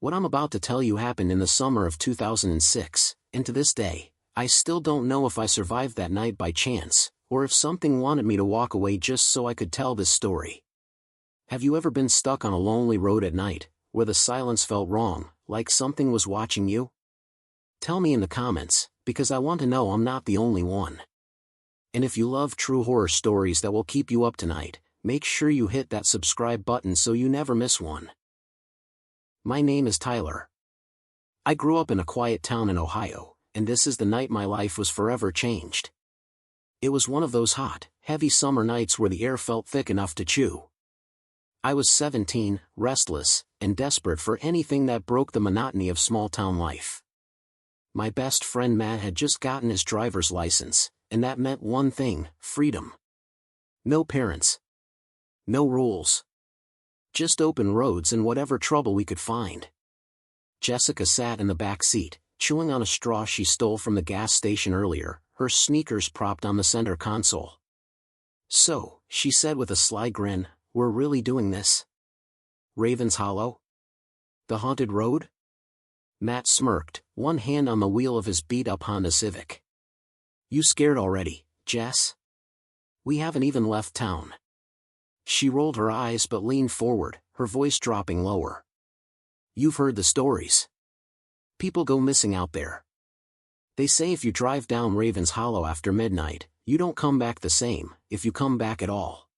What I'm about to tell you happened in the summer of 2006, and to this day, I still don't know if I survived that night by chance, or if something wanted me to walk away just so I could tell this story. Have you ever been stuck on a lonely road at night, where the silence felt wrong, like something was watching you? Tell me in the comments, because I want to know I'm not the only one. And if you love true horror stories that will keep you up tonight, make sure you hit that subscribe button so you never miss one. My name is Tyler. I grew up in a quiet town in Ohio, and this is the night my life was forever changed. It was one of those hot, heavy summer nights where the air felt thick enough to chew. I was 17, restless, and desperate for anything that broke the monotony of small-town life. My best friend Matt had just gotten his driver's license, and that meant one thing: freedom. No parents. No rules. Just open roads and whatever trouble we could find. Jessica sat in the back seat, chewing on a straw she stole from the gas station earlier, her sneakers propped on the center console. "So," she said with a sly grin, "we're really doing this? Raven's Hollow? The haunted road?" Matt smirked, one hand on the wheel of his beat-up Honda Civic. "You scared already, Jess? We haven't even left town." She rolled her eyes but leaned forward, her voice dropping lower. "You've heard the stories. People go missing out there. They say if you drive down Raven's Hollow after midnight, you don't come back the same, if you come back at all."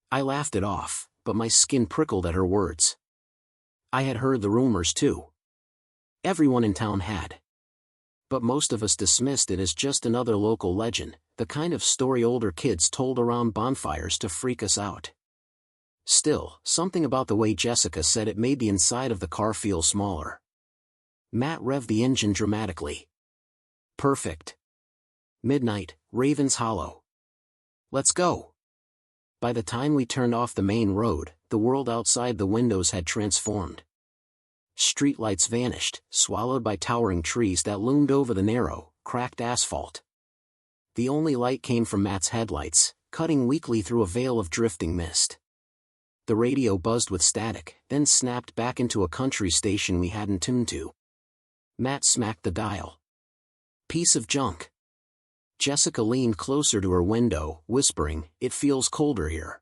I laughed it off, but my skin prickled at her words. I had heard the rumors too. Everyone in town had. But most of us dismissed it as just another local legend, the kind of story older kids told around bonfires to freak us out. Still, something about the way Jessica said it made the inside of the car feel smaller. Matt revved the engine dramatically. "Perfect. Midnight, Raven's Hollow. Let's go." By the time we turned off the main road, the world outside the windows had transformed. Streetlights vanished, swallowed by towering trees that loomed over the narrow, cracked asphalt. The only light came from Matt's headlights, cutting weakly through a veil of drifting mist. The radio buzzed with static, then snapped back into a country station we hadn't tuned to. Matt smacked the dial. "Piece of junk." Jessica leaned closer to her window, whispering, "It feels colder here.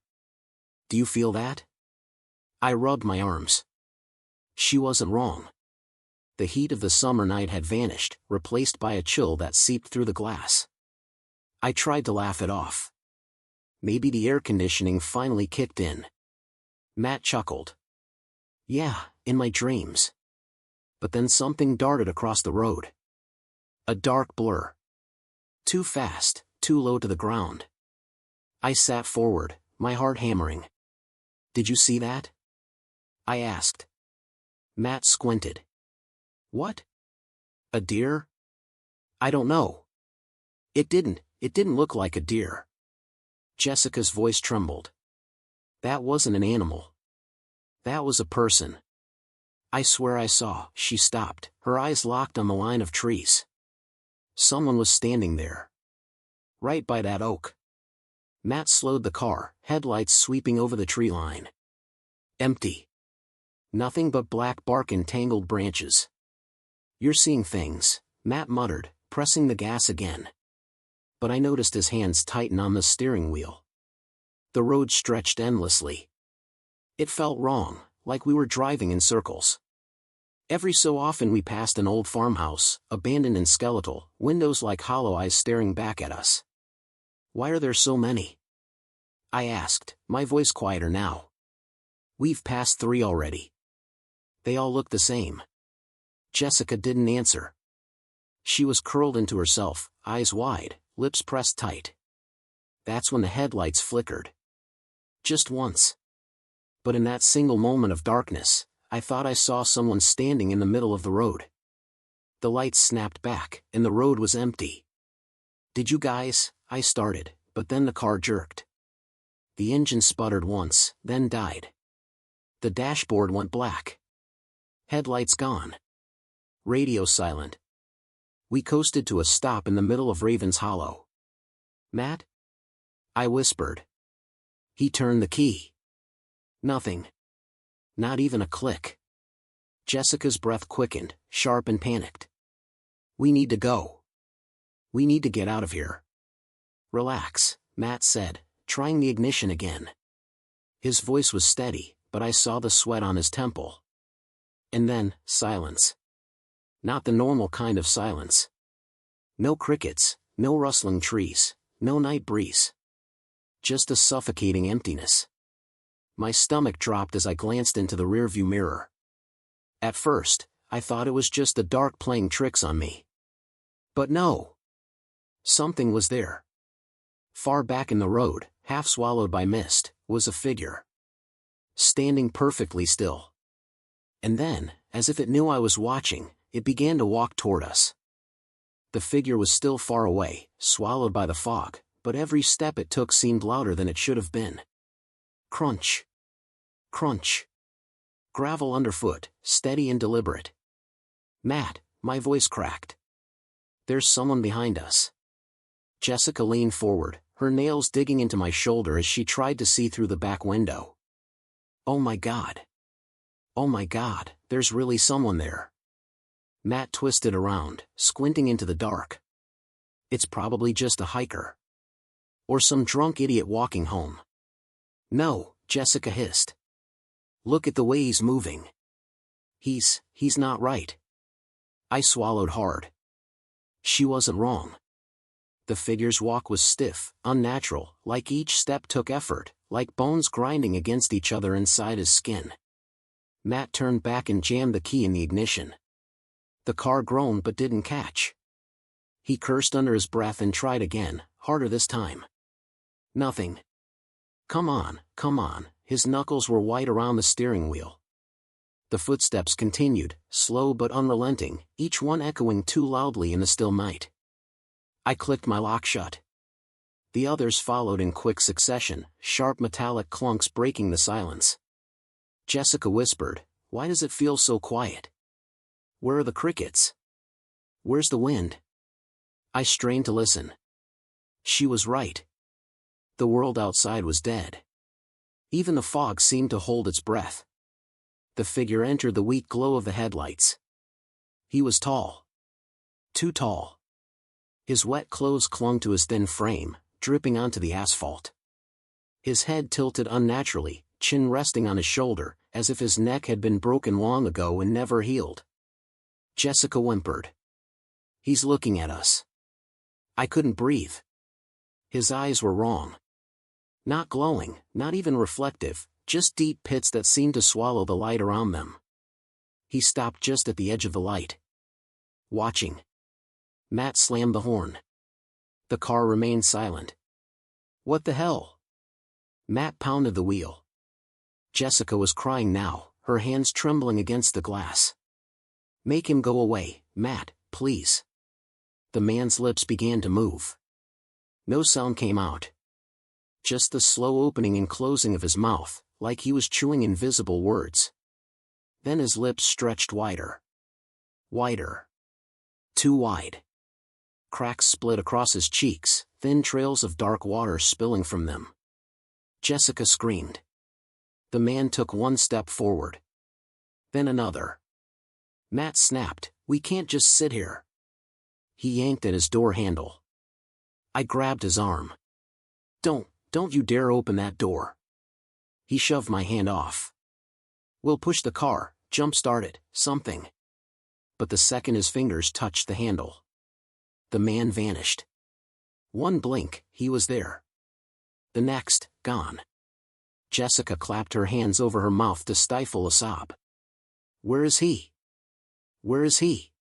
Do you feel that?" I rubbed my arms. She wasn't wrong. The heat of the summer night had vanished, replaced by a chill that seeped through the glass. I tried to laugh it off. Maybe the air conditioning finally kicked in. Matt chuckled. "Yeah, in my dreams." But then something darted across the road. A dark blur. Too fast, too low to the ground. I sat forward, my heart hammering. "Did you see that?" I asked. Matt squinted. "What? A deer?" "I don't know. It didn't look like a deer." Jessica's voice trembled. "That wasn't an animal. That was a person. I swear I saw." She stopped, her eyes locked on the line of trees. Someone was standing there. Right by that oak. Matt slowed the car, headlights sweeping over the tree line. Empty. Nothing but black bark and tangled branches. "You're seeing things," Matt muttered, pressing the gas again. But I noticed his hands tighten on the steering wheel. The road stretched endlessly. It felt wrong, like we were driving in circles. Every so often we passed an old farmhouse, abandoned and skeletal, windows like hollow eyes staring back at us. "Why are there so many?" I asked, my voice quieter now. "We've passed 3 already. They all look the same." Jessica didn't answer. She was curled into herself, eyes wide, lips pressed tight. That's when the headlights flickered. Just once. But in that single moment of darkness, I thought I saw someone standing in the middle of the road. The lights snapped back, and the road was empty. "Did you guys?" I started, but then the car jerked. The engine sputtered once, then died. The dashboard went black. Headlights gone. Radio silent. We coasted to a stop in the middle of Raven's Hollow. "Matt?" I whispered. He turned the key. Nothing. Not even a click. Jessica's breath quickened, sharp and panicked. We need to go. We need to get out of here. Relax, Matt said, trying the ignition again. His voice was steady, but I saw the sweat on his temple. And then, silence. Not the normal kind of silence. No crickets, no rustling trees, no night breeze. Just a suffocating emptiness. My stomach dropped as I glanced into the rearview mirror. At first, I thought it was just the dark playing tricks on me. But no. Something was there. Far back in the road, half swallowed by mist, was a figure. Standing perfectly still. And then, as if it knew I was watching, it began to walk toward us. The figure was still far away, swallowed by the fog, but every step it took seemed louder than it should have been. Crunch. Crunch. Gravel underfoot, steady and deliberate. Matt, my voice cracked. There's someone behind us. Jessica leaned forward, her nails digging into my shoulder as she tried to see through the back window. Oh my God. Oh my God, there's really someone there. Matt twisted around, squinting into the dark. It's probably just a hiker. Or some drunk idiot walking home. No, Jessica hissed. Look at the way he's moving. He's not right. I swallowed hard. She wasn't wrong. The figure's walk was stiff, unnatural, like each step took effort, like bones grinding against each other inside his skin. Matt turned back and jammed the key in the ignition. The car groaned but didn't catch. He cursed under his breath and tried again, harder this time. Nothing. Come on, come on, his knuckles were white around the steering wheel. The footsteps continued, slow but unrelenting, each one echoing too loudly in the still night. I clicked my lock shut. The others followed in quick succession, sharp metallic clunks breaking the silence. Jessica whispered, "Why does it feel so quiet? Where are the crickets? Where's the wind?" I strained to listen. She was right. The world outside was dead. Even the fog seemed to hold its breath. The figure entered the weak glow of the headlights. He was tall. Too tall. His wet clothes clung to his thin frame, dripping onto the asphalt. His head tilted unnaturally, chin resting on his shoulder, as if his neck had been broken long ago and never healed. Jessica whimpered. He's looking at us. I couldn't breathe. His eyes were wrong. Not glowing, not even reflective, just deep pits that seemed to swallow the light around them. He stopped just at the edge of the light. Watching. Matt slammed the horn. The car remained silent. What the hell? Matt pounded the wheel. Jessica was crying now, her hands trembling against the glass. Make him go away, Matt, please. The man's lips began to move. No sound came out. Just the slow opening and closing of his mouth, like he was chewing invisible words. Then his lips stretched wider. Wider. Too wide. Cracks split across his cheeks, thin trails of dark water spilling from them. Jessica screamed. The man took one step forward. Then another. Matt snapped, "We can't just sit here." He yanked at his door handle. I grabbed his arm. Don't you dare open that door." He shoved my hand off. "We'll push the car, jump-start it, something." But the second his fingers touched the handle, the man vanished. One blink, he was there. The next, gone. Jessica clapped her hands over her mouth to stifle a sob. "Where is he? Where is he?"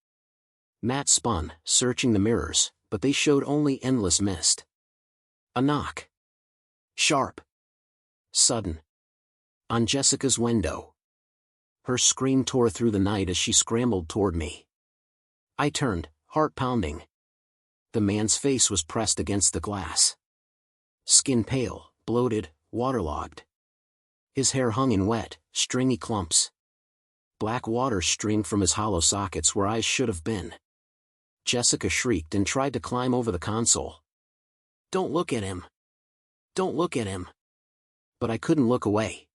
Matt spun, searching the mirrors, but they showed only endless mist. A knock. Sharp. Sudden. On Jessica's window. Her scream tore through the night as she scrambled toward me. I turned, heart pounding. The man's face was pressed against the glass. Skin pale, bloated, waterlogged. His hair hung in wet, stringy clumps. Black water streamed from his hollow sockets where eyes should have been. Jessica shrieked and tried to climb over the console. "Don't look at him! Don't look at him!" But I couldn't look away.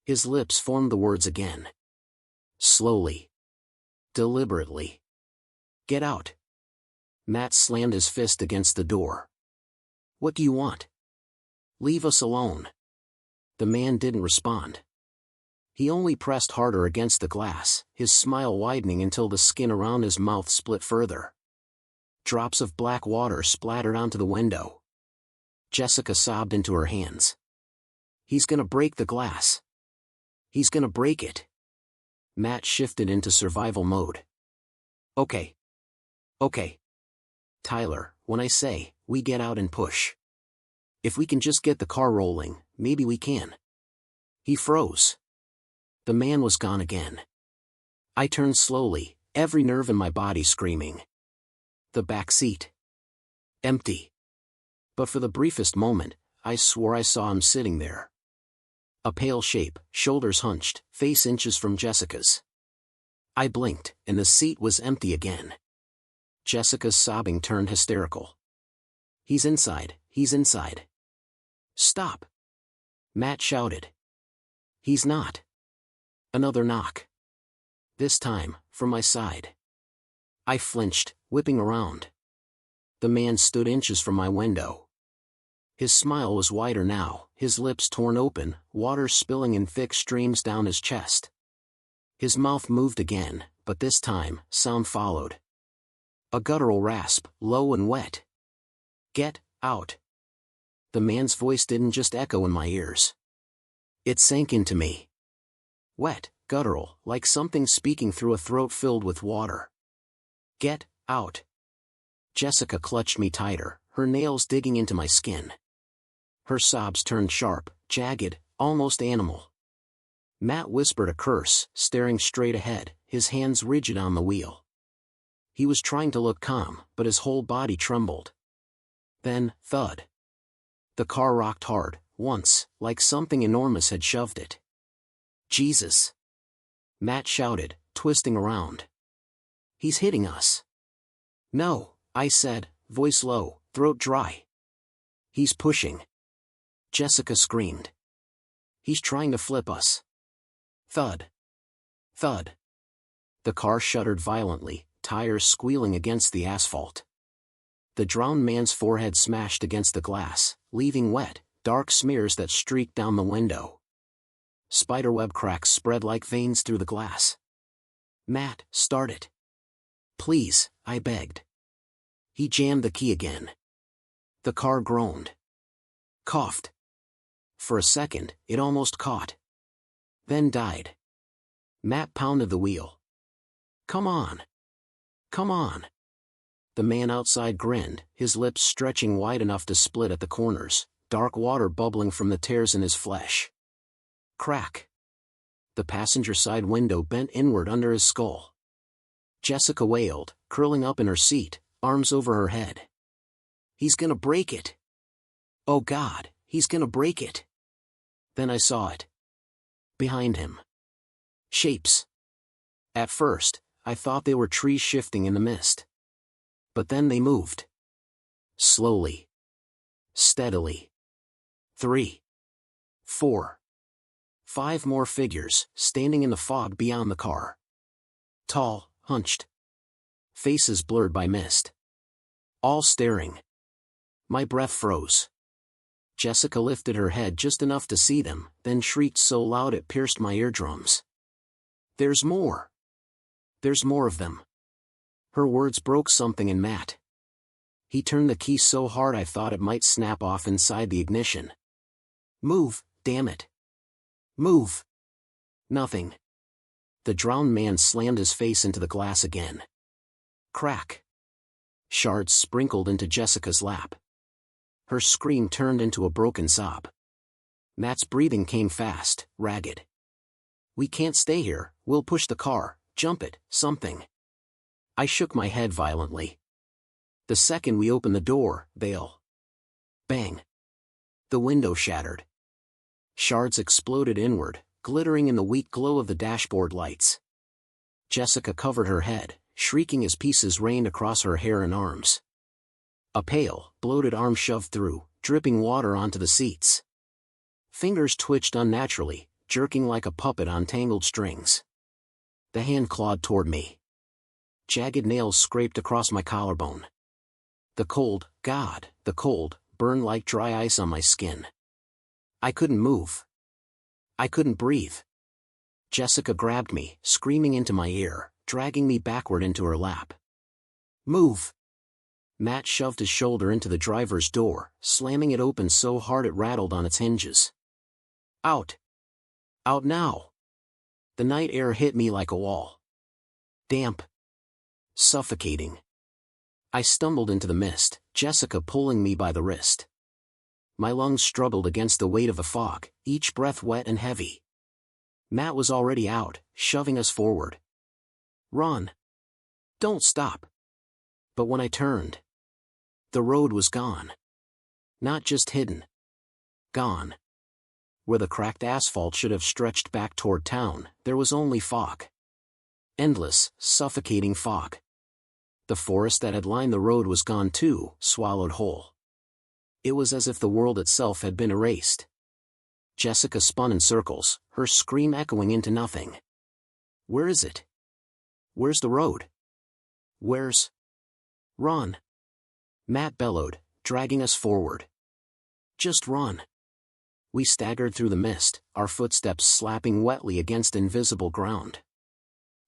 His lips formed the words again. Slowly. Deliberately. Get out. Matt slammed his fist against the door. What do you want? Leave us alone. The man didn't respond. He only pressed harder against the glass, his smile widening until the skin around his mouth split further. Drops of black water splattered onto the window. Jessica sobbed into her hands. He's gonna break the glass. He's gonna break it. Matt shifted into survival mode. Okay. Okay. Tyler, when I say, we get out and push. If we can just get the car rolling, maybe we can. He froze. The man was gone again. I turned slowly, every nerve in my body screaming. The back seat. Empty. But for the briefest moment, I swore I saw him sitting there. A pale shape, shoulders hunched, face inches from Jessica's. I blinked, and the seat was empty again. Jessica's sobbing turned hysterical. He's inside, he's inside. Stop. Matt shouted. He's not. Another knock. This time, from my side. I flinched, whipping around. The man stood inches from my window. His smile was wider now, his lips torn open, water spilling in thick streams down his chest. His mouth moved again, but this time, sound followed. A guttural rasp, low and wet. Get out. The man's voice didn't just echo in my ears. It sank into me. Wet, guttural, like something speaking through a throat filled with water. Get out. Jessica clutched me tighter, her nails digging into my skin. Her sobs turned sharp, jagged, almost animal. Matt whispered a curse, staring straight ahead, his hands rigid on the wheel. He was trying to look calm, but his whole body trembled. Then, thud. The car rocked hard, once, like something enormous had shoved it. Jesus! Matt shouted, twisting around. He's hitting us. No, I said, voice low, throat dry. He's pushing. Jessica screamed. He's trying to flip us. Thud. Thud. The car shuddered violently, tires squealing against the asphalt. The drowned man's forehead smashed against the glass, leaving wet, dark smears that streaked down the window. Spiderweb cracks spread like veins through the glass. Matt, start it. Please, I begged. He jammed the key again. The car groaned. Coughed. For a second, it almost caught. Then died. Matt pounded the wheel. Come on. Come on. The man outside grinned, his lips stretching wide enough to split at the corners, dark water bubbling from the tears in his flesh. Crack. The passenger side window bent inward under his skull. Jessica wailed, curling up in her seat, arms over her head. He's gonna break it. Oh God, he's gonna break it. Then I saw it. Behind him. Shapes. At first, I thought they were trees shifting in the mist. But then they moved. Slowly. Steadily. 3. 4. 5 more figures, standing in the fog beyond the car. Tall, hunched. Faces blurred by mist. All staring. My breath froze. Jessica lifted her head just enough to see them, then shrieked so loud it pierced my eardrums. There's more. There's more of them. Her words broke something in Matt. He turned the key so hard I thought it might snap off inside the ignition. Move, damn it. Move. Nothing. The drowned man slammed his face into the glass again. Crack. Shards sprinkled into Jessica's lap. Her scream turned into a broken sob. Matt's breathing came fast, ragged. We can't stay here, we'll push the car, jump it, something. I shook my head violently. The second we open the door, they'll... Bang. The window shattered. Shards exploded inward, glittering in the weak glow of the dashboard lights. Jessica covered her head, shrieking as pieces rained across her hair and arms. A pale, bloated arm shoved through, dripping water onto the seats. Fingers twitched unnaturally, jerking like a puppet on tangled strings. The hand clawed toward me. Jagged nails scraped across my collarbone. The cold, God, the cold, burned like dry ice on my skin. I couldn't move. I couldn't breathe. Jessica grabbed me, screaming into my ear, dragging me backward into her lap. Move! Matt shoved his shoulder into the driver's door, slamming it open so hard it rattled on its hinges. Out! Out now! The night air hit me like a wall. Damp. Suffocating. I stumbled into the mist, Jessica pulling me by the wrist. My lungs struggled against the weight of the fog, each breath wet and heavy. Matt was already out, shoving us forward. Run! Don't stop! But when I turned, the road was gone. Not just hidden. Gone. Where the cracked asphalt should have stretched back toward town, there was only fog. Endless, suffocating fog. The forest that had lined the road was gone too, swallowed whole. It was as if the world itself had been erased. Jessica spun in circles, her scream echoing into nothing. Where is it? Where's the road? Where's... Run! Matt bellowed, dragging us forward. Just run. We staggered through the mist, our footsteps slapping wetly against invisible ground.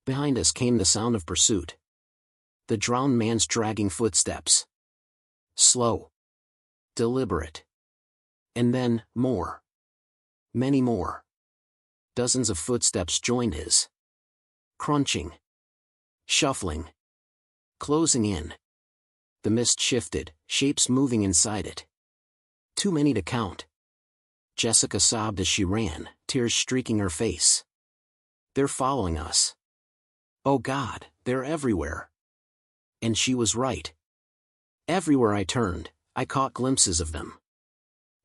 Behind us came the sound of pursuit. The drowned man's dragging footsteps. Slow. Deliberate. And then, more. Many more. Dozens of footsteps joined his. Crunching. Shuffling. Closing in. The mist shifted, shapes moving inside it. Too many to count. Jessica sobbed as she ran, tears streaking her face. They're following us. Oh God, they're everywhere. And she was right. Everywhere I turned, I caught glimpses of them.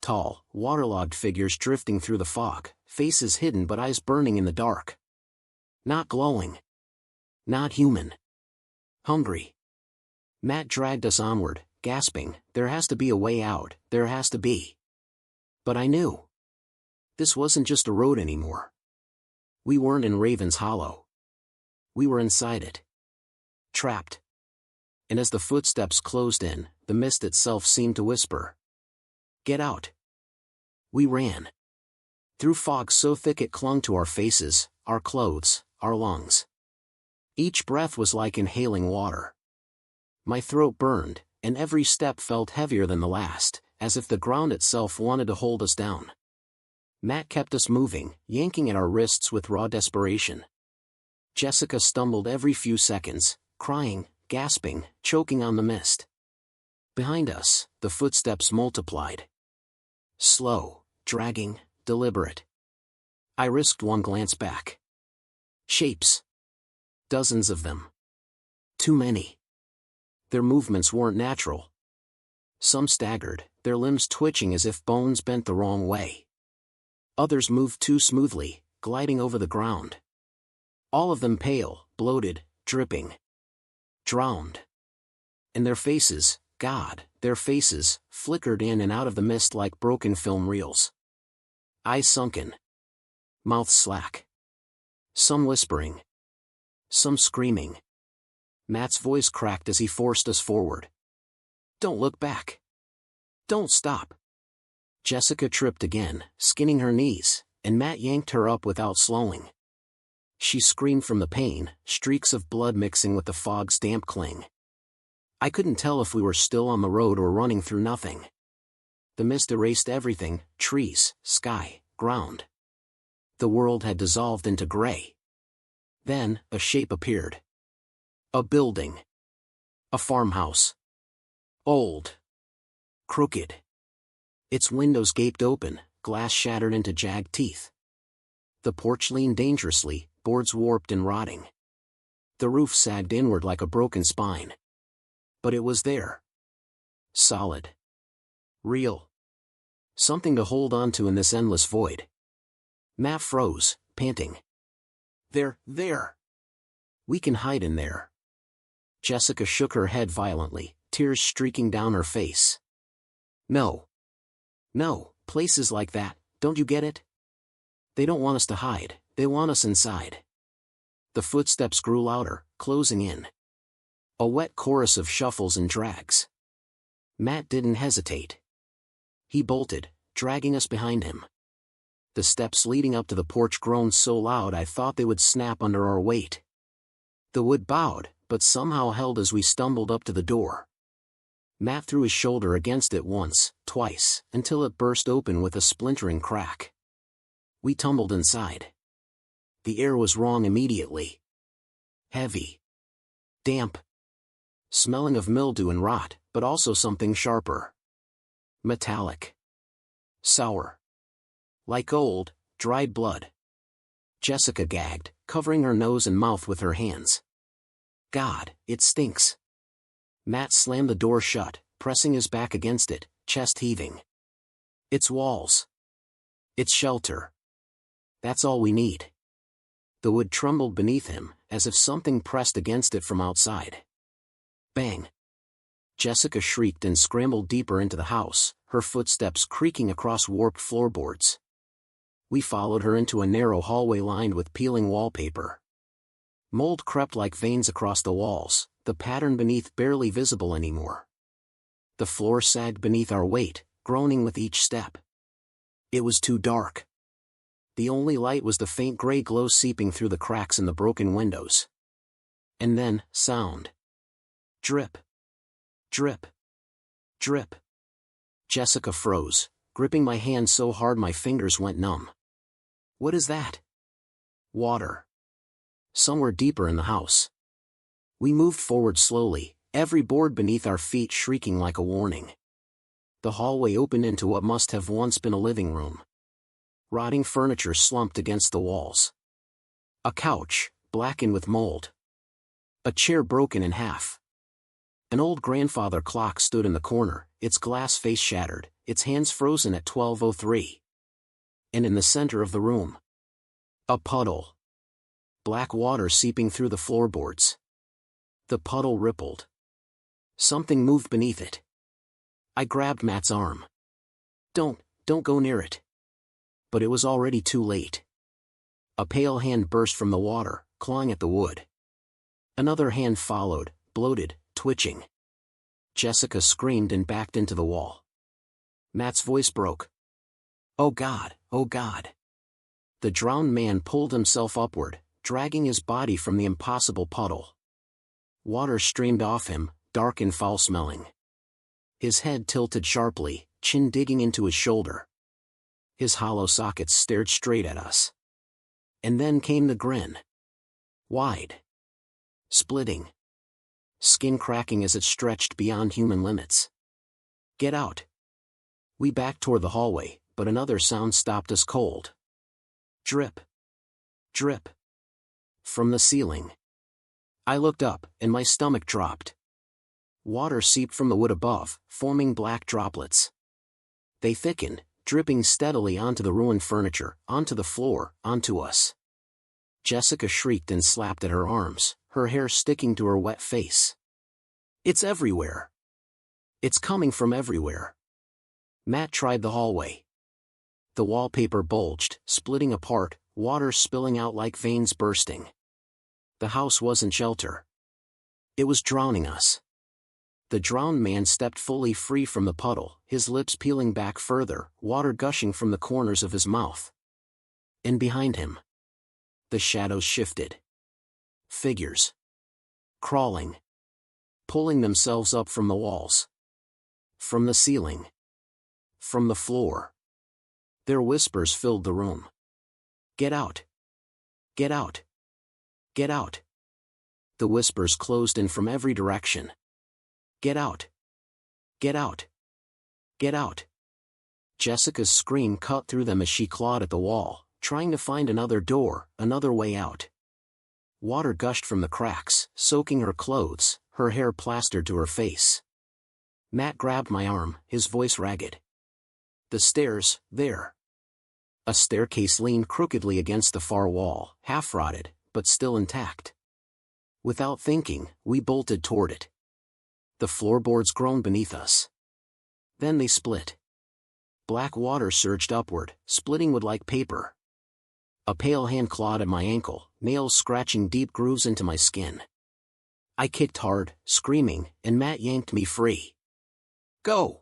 Tall, waterlogged figures drifting through the fog, faces hidden but eyes burning in the dark. Not glowing. Not human. Hungry. Matt dragged us onward, gasping, there has to be a way out, there has to be. But I knew. This wasn't just a road anymore. We weren't in Raven's Hollow. We were inside it. Trapped. And as the footsteps closed in, the mist itself seemed to whisper. Get out. We ran. Through fog so thick it clung to our faces, our clothes, our lungs. Each breath was like inhaling water. My throat burned, and every step felt heavier than the last, as if the ground itself wanted to hold us down. Matt kept us moving, yanking at our wrists with raw desperation. Jessica stumbled every few seconds, crying, gasping, choking on the mist. Behind us, the footsteps multiplied. Slow, dragging, deliberate. I risked one glance back. Shapes. Dozens of them. Too many. Their movements weren't natural. Some staggered, their limbs twitching as if bones bent the wrong way. Others moved too smoothly, gliding over the ground. All of them pale, bloated, dripping. Drowned. And their faces, God, their faces, flickered in and out of the mist like broken film reels. Eyes sunken. Mouths slack. Some whispering. Some screaming. Matt's voice cracked as he forced us forward. Don't look back. Don't stop. Jessica tripped again, skinning her knees, and Matt yanked her up without slowing. She screamed from the pain, streaks of blood mixing with the fog's damp cling. I couldn't tell if we were still on the road or running through nothing. The mist erased everything, trees, sky, ground. The world had dissolved into gray. Then, a shape appeared. A building. A farmhouse. Old. Crooked. Its windows gaped open, glass shattered into jagged teeth. The porch leaned dangerously, boards warped and rotting. The roof sagged inward like a broken spine. But it was there. Solid. Real. Something to hold on to in this endless void. Matt froze, panting. There. We can hide in there. Jessica shook her head violently, tears streaking down her face. No. No, places like that, don't you get it? They don't want us to hide, they want us inside. The footsteps grew louder, closing in. A wet chorus of shuffles and drags. Matt didn't hesitate. He bolted, dragging us behind him. The steps leading up to the porch groaned so loud I thought they would snap under our weight. The wood bowed, but somehow held as we stumbled up to the door. Matt threw his shoulder against it once, twice, until it burst open with a splintering crack. We tumbled inside. The air was wrong immediately. Heavy. Damp. Smelling of mildew and rot, but also something sharper. Metallic. Sour. Like old, dried blood. Jessica gagged, covering her nose and mouth with her hands. God, it stinks. Matt slammed the door shut, pressing his back against it, chest heaving. It's walls. It's shelter. That's all we need. The wood trembled beneath him, as if something pressed against it from outside. Bang. Jessica shrieked and scrambled deeper into the house, her footsteps creaking across warped floorboards. We followed her into a narrow hallway lined with peeling wallpaper. Mold crept like veins across the walls, the pattern beneath barely visible anymore. The floor sagged beneath our weight, groaning with each step. It was too dark. The only light was the faint gray glow seeping through the cracks in the broken windows. And then, sound. Drip. Drip. Drip. Jessica froze, gripping my hand so hard my fingers went numb. What is that? Water. Somewhere deeper in the house. We moved forward slowly, every board beneath our feet shrieking like a warning. The hallway opened into what must have once been a living room. Rotting furniture slumped against the walls. A couch, blackened with mold. A chair broken in half. An old grandfather clock stood in the corner, its glass face shattered, its hands frozen at 12:03. And in the center of the room, a puddle. Black water seeping through the floorboards. The puddle rippled. Something moved beneath it. I grabbed Matt's arm. Don't go near it. But it was already too late. A pale hand burst from the water, clawing at the wood. Another hand followed, bloated, twitching. Jessica screamed and backed into the wall. Matt's voice broke. Oh God, oh God. The drowned man pulled himself upward, dragging his body from the impossible puddle. Water streamed off him, dark and foul-smelling. His head tilted sharply, chin digging into his shoulder. His hollow sockets stared straight at us. And then came the grin. Wide. Splitting. Skin cracking as it stretched beyond human limits. Get out. We backed toward the hallway, but another sound stopped us cold. Drip. Drip. From the ceiling. I looked up, and my stomach dropped. Water seeped from the wood above, forming black droplets. They thickened, dripping steadily onto the ruined furniture, onto the floor, onto us. Jessica shrieked and slapped at her arms, her hair sticking to her wet face. It's everywhere. It's coming from everywhere. Matt tried the hallway. The wallpaper bulged, splitting apart, water spilling out like veins bursting. The house wasn't shelter. It was drowning us. The drowned man stepped fully free from the puddle, his lips peeling back further, water gushing from the corners of his mouth. And behind him, the shadows shifted. Figures. Crawling. Pulling themselves up from the walls. From the ceiling. From the floor. Their whispers filled the room. Get out. Get out. Get out. The whispers closed in from every direction. Get out. Get out. Get out. Jessica's scream cut through them as she clawed at the wall, trying to find another door, another way out. Water gushed from the cracks, soaking her clothes, her hair plastered to her face. Matt grabbed my arm, his voice ragged. The stairs, there. A staircase leaned crookedly against the far wall, half-rotted, but still intact. Without thinking, we bolted toward it. The floorboards groaned beneath us. Then they split. Black water surged upward, splitting wood like paper. A pale hand clawed at my ankle, nails scratching deep grooves into my skin. I kicked hard, screaming, and Matt yanked me free. Go!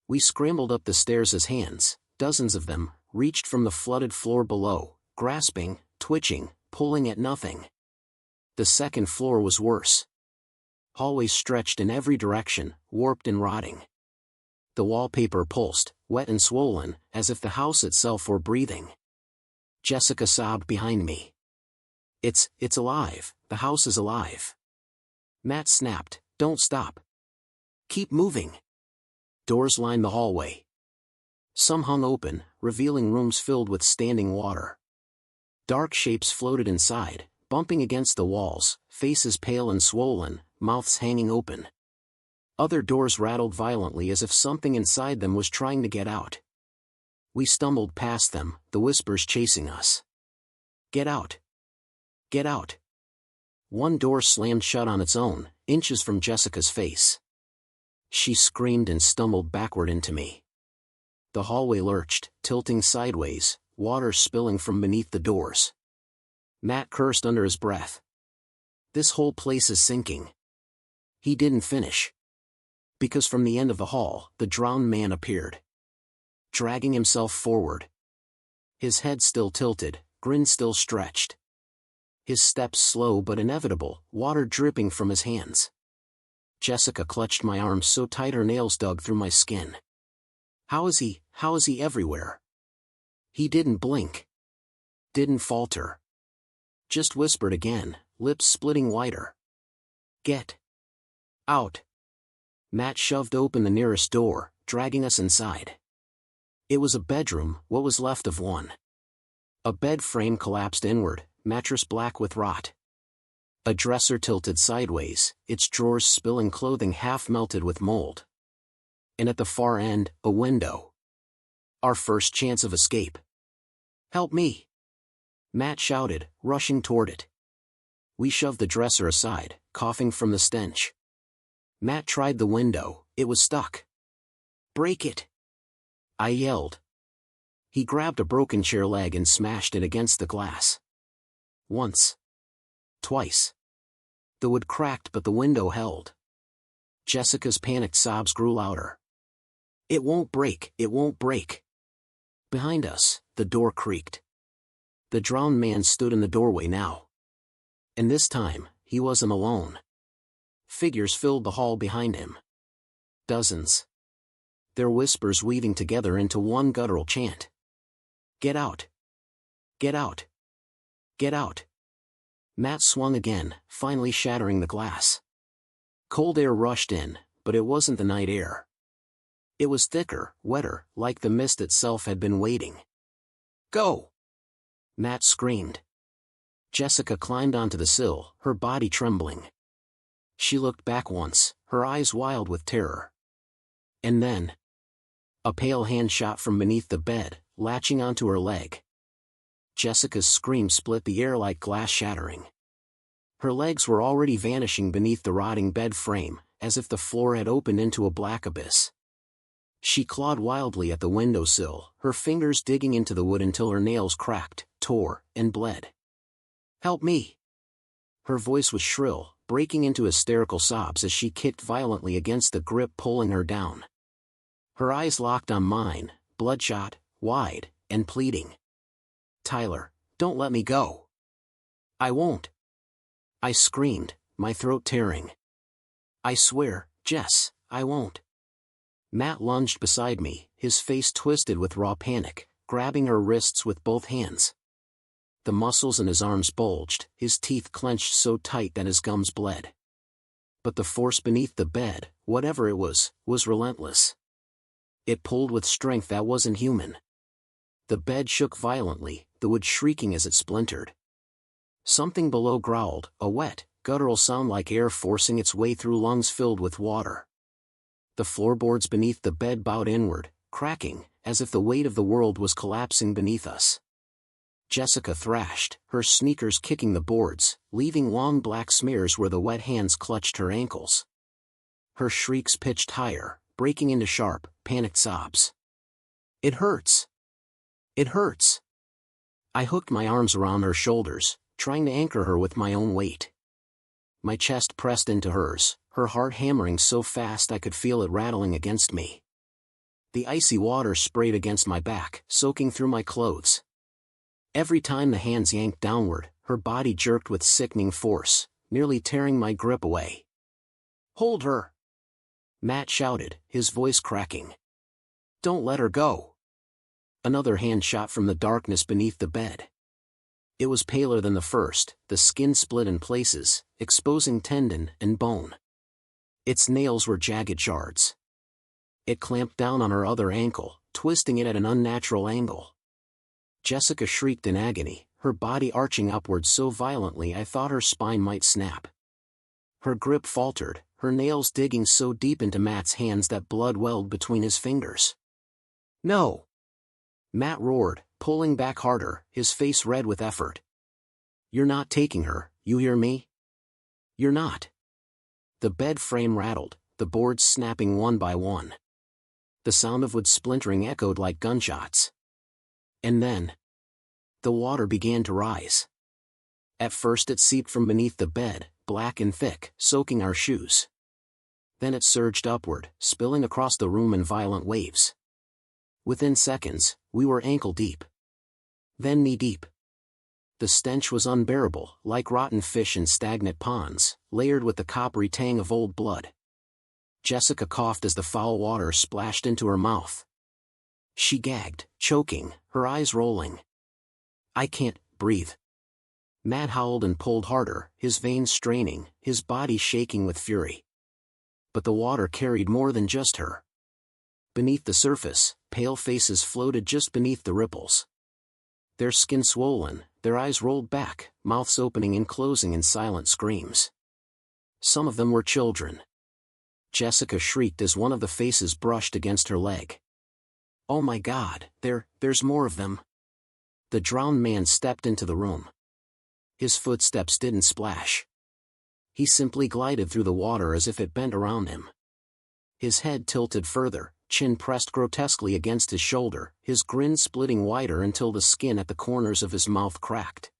We scrambled up the stairs as hands, dozens of them, reached from the flooded floor below, grasping, twitching, pulling at nothing. The second floor was worse. Hallways stretched in every direction, warped and rotting. The wallpaper pulsed, wet and swollen, as if the house itself were breathing. Jessica sobbed behind me. It's alive, the house is alive. Matt snapped, don't stop. Keep moving. Doors lined the hallway. Some hung open, revealing rooms filled with standing water. Dark shapes floated inside, bumping against the walls, faces pale and swollen, mouths hanging open. Other doors rattled violently as if something inside them was trying to get out. We stumbled past them, the whispers chasing us. Get out! Get out! One door slammed shut on its own, inches from Jessica's face. She screamed and stumbled backward into me. The hallway lurched, tilting sideways, water spilling from beneath the doors. Matt cursed under his breath. This whole place is sinking. He didn't finish. Because from the end of the hall, the drowned man appeared. Dragging himself forward. His head still tilted, grin still stretched. His steps slow but inevitable, water dripping from his hands. Jessica clutched my arm so tight her nails dug through my skin. How is he everywhere? He didn't blink. Didn't falter. Just whispered again, lips splitting wider. Get out. Matt shoved open the nearest door, dragging us inside. It was a bedroom, what was left of one. A bed frame collapsed inward, mattress black with rot. A dresser tilted sideways, its drawers spilling clothing half melted with mold. And at the far end, a window. Our first chance of escape. Help me! Matt shouted, rushing toward it. We shoved the dresser aside, coughing from the stench. Matt tried the window, it was stuck. Break it! I yelled. He grabbed a broken chair leg and smashed it against the glass. Once. Twice. The wood cracked but the window held. Jessica's panicked sobs grew louder. It won't break, it won't break. Behind us, the door creaked. The drowned man stood in the doorway now. And this time, he wasn't alone. Figures filled the hall behind him. Dozens. Their whispers weaving together into one guttural chant. Get out! Get out! Get out! Matt swung again, finally shattering the glass. Cold air rushed in, but it wasn't the night air. It was thicker, wetter, like the mist itself had been waiting. Go! Matt screamed. Jessica climbed onto the sill, her body trembling. She looked back once, her eyes wild with terror. And then, a pale hand shot from beneath the bed, latching onto her leg. Jessica's scream split the air like glass shattering. Her legs were already vanishing beneath the rotting bed frame, as if the floor had opened into a black abyss. She clawed wildly at the windowsill, her fingers digging into the wood until her nails cracked, tore, and bled. Help me! Her voice was shrill, breaking into hysterical sobs as she kicked violently against the grip pulling her down. Her eyes locked on mine, bloodshot, wide, and pleading. Tyler, don't let me go. I won't. I screamed, my throat tearing. I swear, Jess, I won't. Matt lunged beside me, his face twisted with raw panic, grabbing her wrists with both hands. The muscles in his arms bulged, his teeth clenched so tight that his gums bled. But the force beneath the bed, whatever it was relentless. It pulled with strength that wasn't human. The bed shook violently, the wood shrieking as it splintered. Something below growled, a wet, guttural sound like air forcing its way through lungs filled with water. The floorboards beneath the bed bowed inward, cracking, as if the weight of the world was collapsing beneath us. Jessica thrashed, her sneakers kicking the boards, leaving long black smears where the wet hands clutched her ankles. Her shrieks pitched higher, breaking into sharp, panicked sobs. It hurts! It hurts! I hooked my arms around her shoulders, trying to anchor her with my own weight. My chest pressed into hers, her heart hammering so fast I could feel it rattling against me. The icy water sprayed against my back, soaking through my clothes. Every time the hands yanked downward, her body jerked with sickening force, nearly tearing my grip away. "Hold her!" Matt shouted, his voice cracking. "Don't let her go!" Another hand shot from the darkness beneath the bed. It was paler than the first, the skin split in places, exposing tendon and bone. Its nails were jagged shards. It clamped down on her other ankle, twisting it at an unnatural angle. Jessica shrieked in agony, her body arching upward so violently I thought her spine might snap. Her grip faltered, her nails digging so deep into Matt's hands that blood welled between his fingers. "No!" Matt roared, pulling back harder, his face red with effort. "You're not taking her, you hear me? You're not." The bed frame rattled, the boards snapping one by one. The sound of wood splintering echoed like gunshots. And then, the water began to rise. At first it seeped from beneath the bed, black and thick, soaking our shoes. Then it surged upward, spilling across the room in violent waves. Within seconds, we were ankle-deep. Then knee-deep. The stench was unbearable, like rotten fish in stagnant ponds, layered with the coppery tang of old blood. Jessica coughed as the foul water splashed into her mouth. She gagged, choking, her eyes rolling. "I can't breathe." Matt howled and pulled harder, his veins straining, his body shaking with fury. But the water carried more than just her. Beneath the surface, pale faces floated just beneath the ripples. Their skin swollen, their eyes rolled back, mouths opening and closing in silent screams. Some of them were children. Jessica shrieked as one of the faces brushed against her leg. "Oh my God, there's more of them." The drowned man stepped into the room. His footsteps didn't splash. He simply glided through the water as if it bent around him. His head tilted further, chin pressed grotesquely against his shoulder, his grin splitting wider until the skin at the corners of his mouth cracked.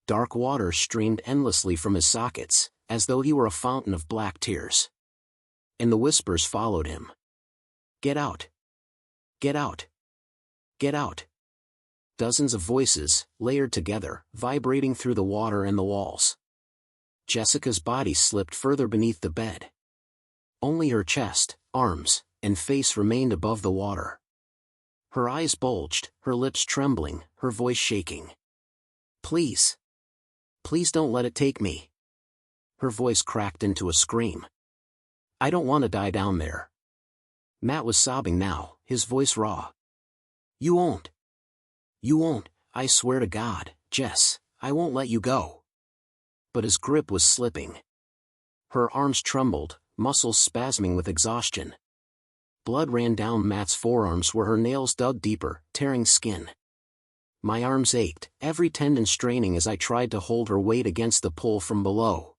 Dark water streamed endlessly from his sockets, as though he were a fountain of black tears. And the whispers followed him. "Get out! Get out! Get out!" Dozens of voices, layered together, vibrating through the water and the walls. Jessica's body slipped further beneath the bed. Only her chest, arms, and face remained above the water. Her eyes bulged, her lips trembling, her voice shaking. "Please! Please don't let it take me!" Her voice cracked into a scream. "I don't want to die down there." Matt was sobbing now, his voice raw. "You won't. You won't, I swear to God, Jess, I won't let you go." But his grip was slipping. Her arms trembled, muscles spasming with exhaustion. Blood ran down Matt's forearms where her nails dug deeper, tearing skin. My arms ached, every tendon straining as I tried to hold her weight against the pull from below.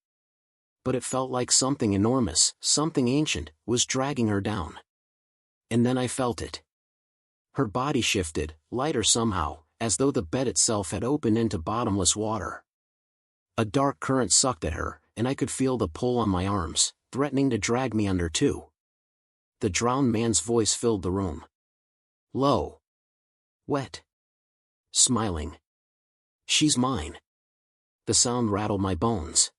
But it felt like something enormous, something ancient, was dragging her down. And then I felt it. Her body shifted, lighter somehow, as though the bed itself had opened into bottomless water. A dark current sucked at her, and I could feel the pull on my arms, threatening to drag me under too. The drowned man's voice filled the room. Low. Wet. Smiling. "She's mine." The sound rattled my bones.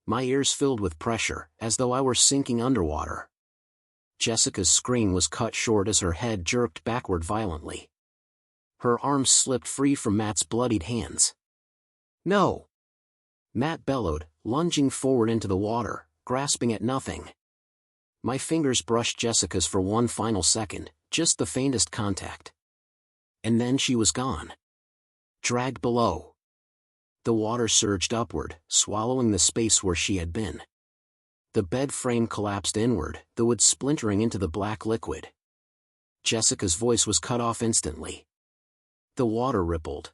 My ears filled with pressure, as though I were sinking underwater. Jessica's scream was cut short as her head jerked backward violently. Her arms slipped free from Matt's bloodied hands. "No!" Matt bellowed, lunging forward into the water, grasping at nothing. My fingers brushed Jessica's for one final second, just the faintest contact. And then she was gone. Dragged below. The water surged upward, swallowing the space where she had been. The bed frame collapsed inward, the wood splintering into the black liquid. Jessica's voice was cut off instantly. The water rippled.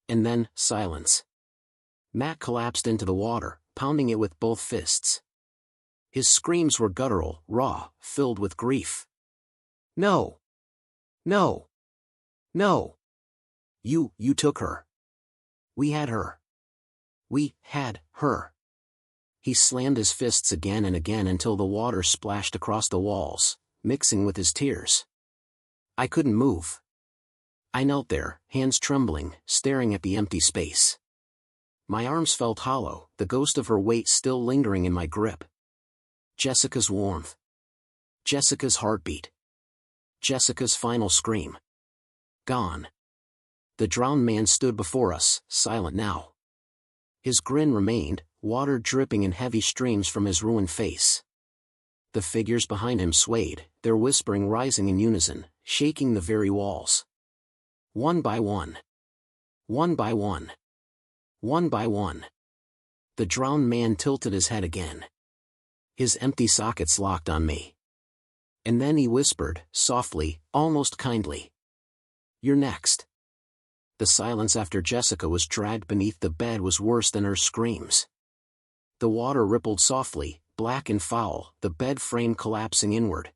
And then, silence. Matt collapsed into the water, pounding it with both fists. His screams were guttural, raw, filled with grief. "No! No! No! You took her. We had her. We had her. He slammed his fists again and again until the water splashed across the walls, mixing with his tears. I couldn't move. I knelt there, hands trembling, staring at the empty space. My arms felt hollow, the ghost of her weight still lingering in my grip. Jessica's warmth. Jessica's heartbeat. Jessica's final scream. Gone. The drowned man stood before us, silent now. His grin remained, water dripping in heavy streams from his ruined face. The figures behind him swayed, their whispering rising in unison, shaking the very walls. One by one. One by one. One by one. The drowned man tilted his head again. His empty sockets locked on me. And then he whispered, softly, almost kindly. You're next. The silence after Jessica was dragged beneath the bed was worse than her screams. The water rippled softly, black and foul, the bed frame collapsing inward.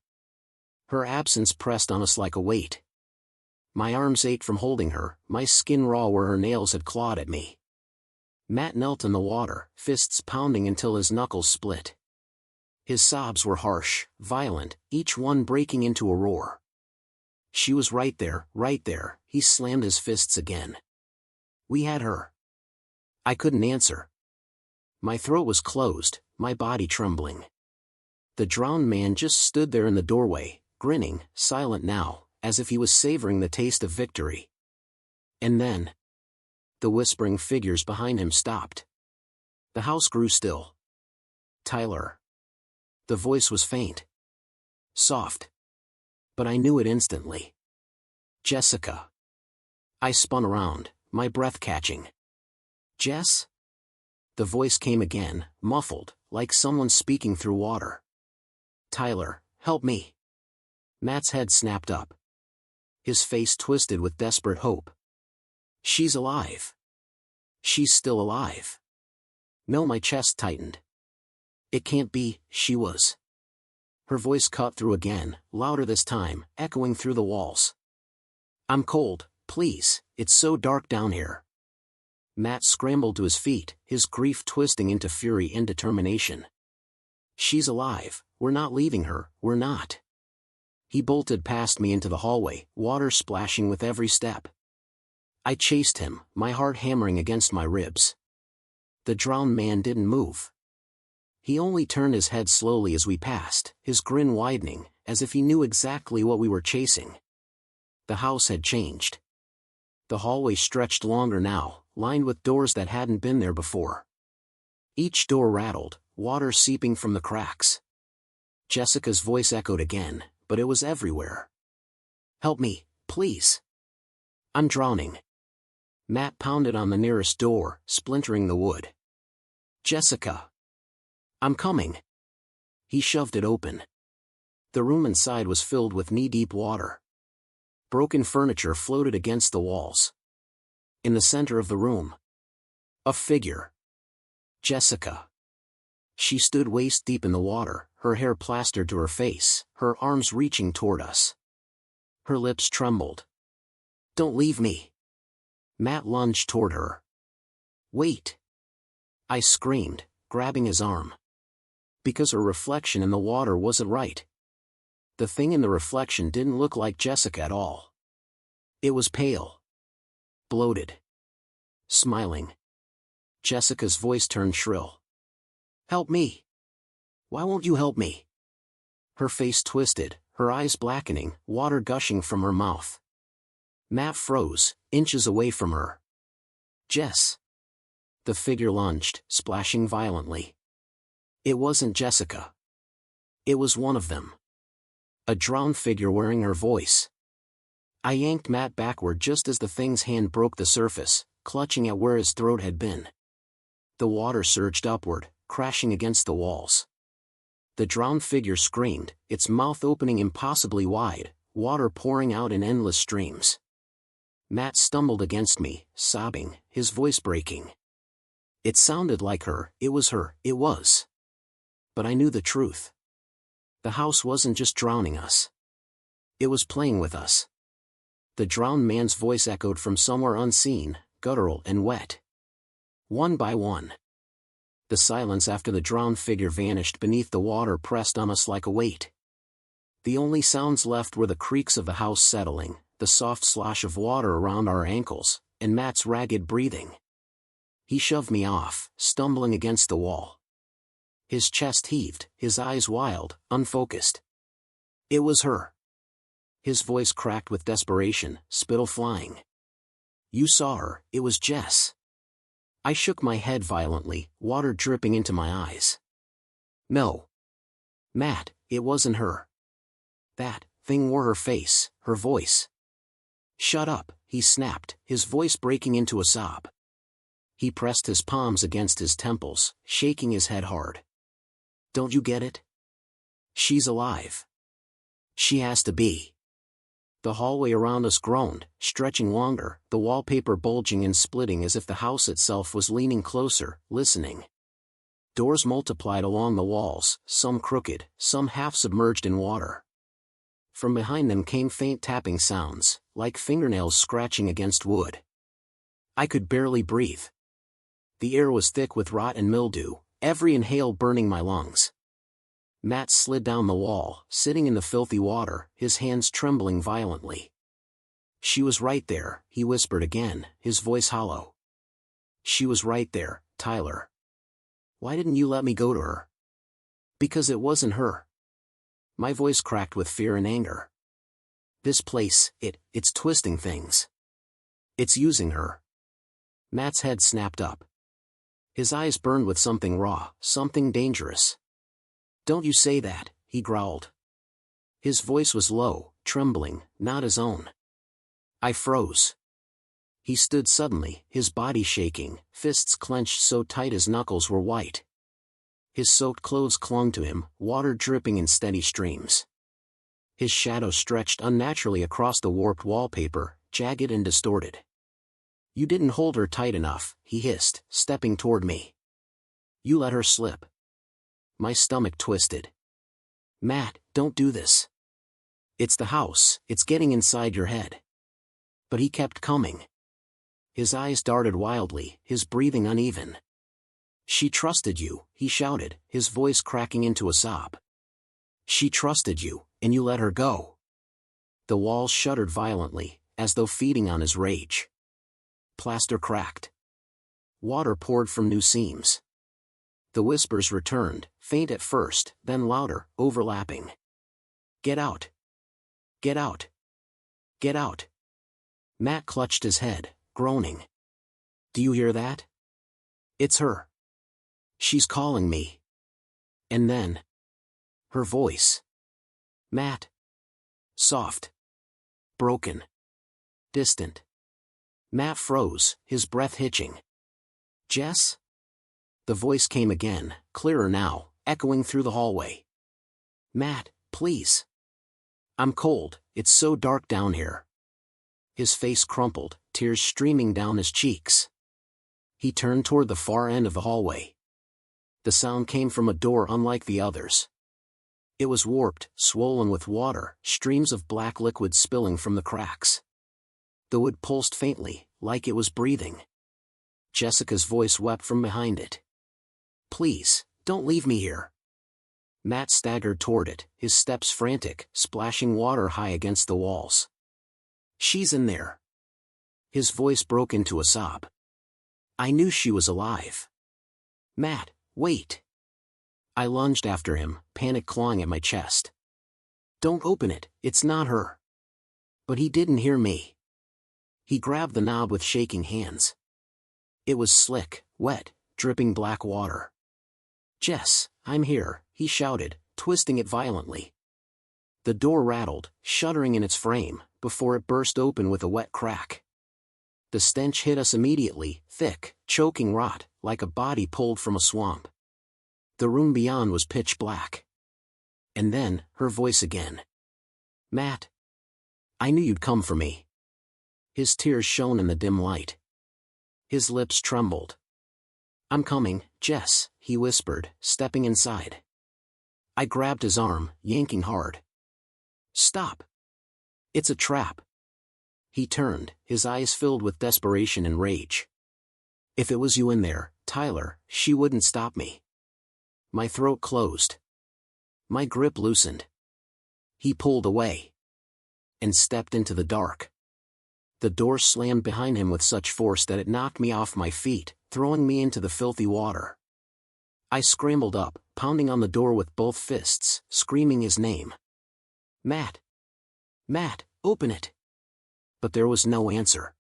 Her absence pressed on us like a weight. My arms ached from holding her, my skin raw where her nails had clawed at me. Matt knelt in the water, fists pounding until his knuckles split. His sobs were harsh, violent, each one breaking into a roar. She was right there, he slammed his fists again. We had her. I couldn't answer. My throat was closed, my body trembling. The drowned man just stood there in the doorway, grinning, silent now, as if he was savoring the taste of victory. And then, the whispering figures behind him stopped. The house grew still. Tyler. The voice was faint. Soft. But I knew it instantly. Jessica. I spun around, my breath catching. Jess? The voice came again, muffled, like someone speaking through water. Tyler, help me. Matt's head snapped up. His face twisted with desperate hope. She's alive. She's still alive. No, my chest tightened. It can't be, she was. Her voice cut through again, louder this time, echoing through the walls. I'm cold, please, it's so dark down here. Matt scrambled to his feet, his grief twisting into fury and determination. She's alive, we're not leaving her, we're not. He bolted past me into the hallway, water splashing with every step. I chased him, my heart hammering against my ribs. The drowned man didn't move. He only turned his head slowly as we passed, his grin widening, as if he knew exactly what we were chasing. The house had changed. The hallway stretched longer now, lined with doors that hadn't been there before. Each door rattled, water seeping from the cracks. Jessica's voice echoed again, but it was everywhere. Help me, please. I'm drowning. Matt pounded on the nearest door, splintering the wood. Jessica. I'm coming. He shoved it open. The room inside was filled with knee-deep water. Broken furniture floated against the walls. In the center of the room, a figure. Jessica. She stood waist-deep in the water, her hair plastered to her face, her arms reaching toward us. Her lips trembled. Don't leave me. Matt lunged toward her. Wait. I screamed, grabbing his arm. Because her reflection in the water wasn't right. The thing in the reflection didn't look like Jessica at all. It was pale. Bloated. Smiling. Jessica's voice turned shrill. Help me. Why won't you help me? Her face twisted, her eyes blackening, water gushing from her mouth. Matt froze, inches away from her. Jess. The figure lunged, splashing violently. It wasn't Jessica. It was one of them. A drowned figure wearing her voice. I yanked Matt backward just as the thing's hand broke the surface, clutching at where his throat had been. The water surged upward, crashing against the walls. The drowned figure screamed, its mouth opening impossibly wide, water pouring out in endless streams. Matt stumbled against me, sobbing, his voice breaking. It sounded like her, it was her, it was. But I knew the truth. The house wasn't just drowning us. It was playing with us. The drowned man's voice echoed from somewhere unseen, guttural and wet. One by one. The silence after the drowned figure vanished beneath the water pressed on us like a weight. The only sounds left were the creaks of the house settling, the soft slosh of water around our ankles, and Matt's ragged breathing. He shoved me off, stumbling against the wall. His chest heaved, his eyes wild, unfocused. It was her. His voice cracked with desperation, spittle flying. You saw her, it was Jess. I shook my head violently, water dripping into my eyes. No. Matt, it wasn't her. That thing wore her face, her voice. Shut up, he snapped, his voice breaking into a sob. He pressed his palms against his temples, shaking his head hard. Don't you get it? She's alive. She has to be. The hallway around us groaned, stretching longer, the wallpaper bulging and splitting as if the house itself was leaning closer, listening. Doors multiplied along the walls, some crooked, some half submerged in water. From behind them came faint tapping sounds, like fingernails scratching against wood. I could barely breathe. The air was thick with rot and mildew, every inhale burning my lungs. Matt slid down the wall, sitting in the filthy water, his hands trembling violently. She was right there, he whispered again, his voice hollow. She was right there, Tyler. Why didn't you let me go to her? Because it wasn't her. My voice cracked with fear and anger. This place, it's twisting things. It's using her. Matt's head snapped up. His eyes burned with something raw, something dangerous. Don't you say that, he growled. His voice was low, trembling, not his own. I froze. He stood suddenly, his body shaking, fists clenched so tight his knuckles were white. His soaked clothes clung to him, water dripping in steady streams. His shadow stretched unnaturally across the warped wallpaper, jagged and distorted. You didn't hold her tight enough, he hissed, stepping toward me. You let her slip. My stomach twisted. Matt, don't do this. It's the house, it's getting inside your head. But he kept coming. His eyes darted wildly, his breathing uneven. She trusted you, he shouted, his voice cracking into a sob. She trusted you, and you let her go. The walls shuddered violently, as though feeding on his rage. Plaster cracked. Water poured from new seams. The whispers returned, faint at first, then louder, overlapping. Get out. Get out. Get out. Matt clutched his head, groaning. Do you hear that? It's her. She's calling me. And then. Her voice. Matt. Soft. Broken. Distant. Matt froze, his breath hitching. Jess? The voice came again, clearer now, echoing through the hallway. Matt, please. I'm cold, it's so dark down here. His face crumpled, tears streaming down his cheeks. He turned toward the far end of the hallway. The sound came from a door unlike the others. It was warped, swollen with water, streams of black liquid spilling from the cracks. The wood pulsed faintly, like it was breathing. Jessica's voice wept from behind it. Please, don't leave me here. Matt staggered toward it, his steps frantic, splashing water high against the walls. She's in there. His voice broke into a sob. I knew she was alive. Matt, wait. I lunged after him, panic clawing at my chest. Don't open it, it's not her. But he didn't hear me. He grabbed the knob with shaking hands. It was slick, wet, dripping black water. Jess, I'm here, he shouted, twisting it violently. The door rattled, shuddering in its frame, before it burst open with a wet crack. The stench hit us immediately, thick, choking rot, like a body pulled from a swamp. The room beyond was pitch black. And then, her voice again. Matt. I knew you'd come for me. His tears shone in the dim light. His lips trembled. I'm coming, Jess, he whispered, stepping inside. I grabbed his arm, yanking hard. Stop. It's a trap. He turned, his eyes filled with desperation and rage. If it was you in there, Tyler, she wouldn't stop me. My throat closed. My grip loosened. He pulled away and stepped into the dark. The door slammed behind him with such force that it knocked me off my feet, throwing me into the filthy water. I scrambled up, pounding on the door with both fists, screaming his name. Matt! Matt, open it! But there was no answer.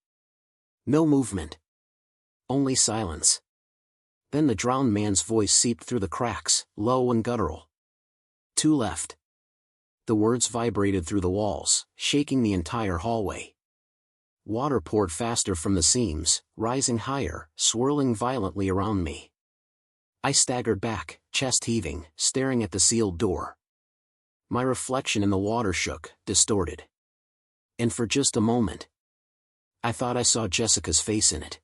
No movement. Only silence. Then the drowned man's voice seeped through the cracks, low and guttural. Two left. The words vibrated through the walls, shaking the entire hallway. Water poured faster from the seams, rising higher, swirling violently around me. I staggered back, chest heaving, staring at the sealed door. My reflection in the water shook, distorted. And for just a moment, I thought I saw Jessica's face in it.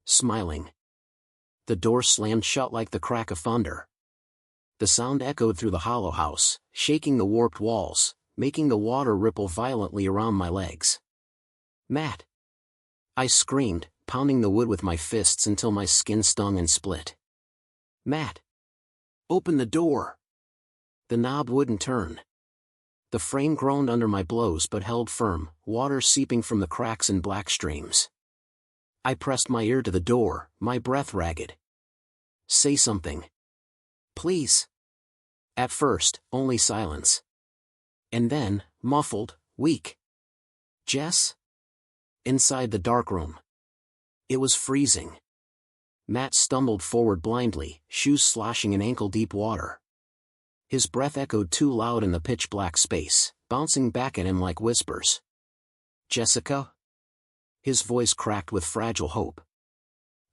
Smiling. The door slammed shut like the crack of thunder. The sound echoed through the hollow house, shaking the warped walls, making the water ripple violently around my legs. Matt! I screamed, pounding the wood with my fists until my skin stung and split. Matt! Open the door! The knob wouldn't turn. The frame groaned under my blows but held firm, water seeping from the cracks in black streams. I pressed my ear to the door, my breath ragged. Say something. Please. At first, only silence. And then, muffled, weak. Jess? Inside the darkroom. It was freezing. Matt stumbled forward blindly, shoes sloshing in ankle-deep water. His breath echoed too loud in the pitch-black space, bouncing back at him like whispers. Jessica? His voice cracked with fragile hope.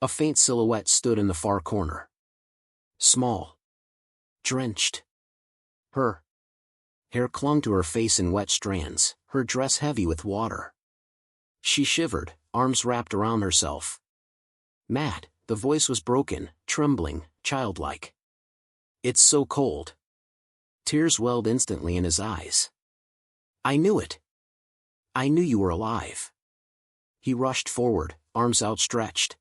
A faint silhouette stood in the far corner. Small. Drenched. Her hair clung to her face in wet strands, her dress heavy with water. She shivered, arms wrapped around herself. Matt, the voice was broken, trembling, childlike. It's so cold. Tears welled instantly in his eyes. I knew it. I knew you were alive. He rushed forward, arms outstretched.